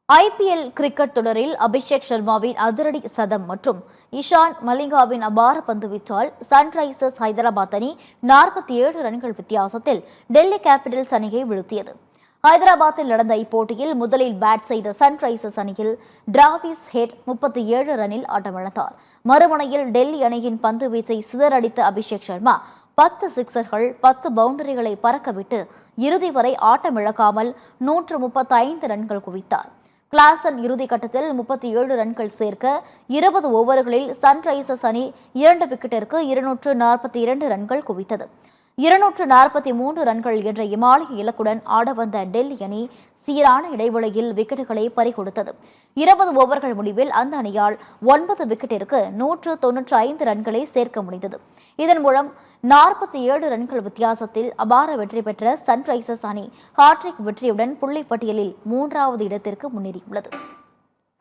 IPL cricket தொடரில் அபிஷேக் சர்மாவின் அதிரடி சதம் மற்றும் இஷான் மலிங்காவின் அபார பந்துவீச்சால் சன்ரைசர்ஸ் ஹைதராபாத் அணி 47 ரன்கள் வித்தியாசத்தில் டெல்லி கேபிட்டல்ஸ் அணியை வீழ்த்தியது. ஹைதராபாத்தில் நடந்த இப்போட்டியில் முதலில் பேட் செய்த சன்ரைசர்ஸ் அணியில் டிராவிஸ் ஹெட் 37 ரனில் ஆட்டமிழந்தார். மறுமுனையில் டெல்லி அணியின் பந்து வீச்சை சிதறடித்த அபிஷேக் சர்மா 10 சிக்சர்கள் 10 பவுண்டரிகளை பறக்கவிட்டு இறுதி வரை ஆட்டமிழக்காமல் 135 ரன்கள் குவித்தார். கிளாசன் இறுதி கட்டத்தில் 37 ரன்கள் சேர்க்க 20 ஓவர்களில் சன்ரைசர்ஸ் அணி 2 விக்கெட்டிற்கு 242 ரன்கள் குவித்தது. 243 ரன்கள் என்ற இமாலய இலக்குடன் ஆட வந்த டெல்லி அணி சீரான இடைவெளியில் விக்கெட்டுகளை பறிகொடுத்தது. 20 ஓவர்கள் முடிவில் அந்த அணியால் 9 விக்கெட்டிற்கு 195 ரன்களை சேர்க்க முடிந்தது. இதன் மூலம் 47 ரன்கள் வித்தியாசத்தில் அபார வெற்றி பெற்ற சன்ரைசர்ஸ் அணி ஹாட்ரிக் வெற்றியுடன் புள்ளிப்பட்டியலில் 3வது இடத்திற்கு முன்னேறியுள்ளது.